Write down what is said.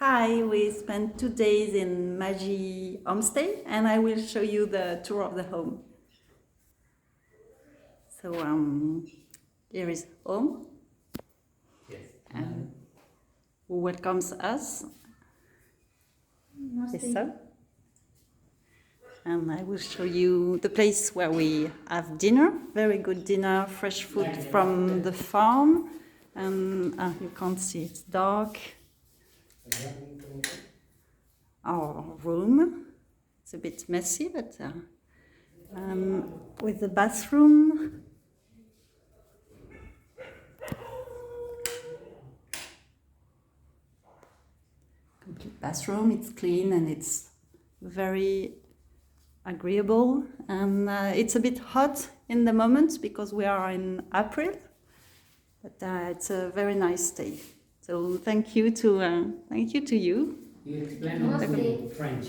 Hi, we spent 2 days in Magi Homestay and I will show you the tour of the home. So here is home. Yes. And who welcomes us. Yes, sir. And I will show you the place where we have dinner. Very good dinner, fresh food from the farm. And you can't see, it's dark. Our room. It's a bit messy, but with the bathroom. Complete bathroom, it's clean and it's very agreeable. And it's a bit hot in the moment because we are in April, but it's a very nice day. So thank you to you. You explain in French.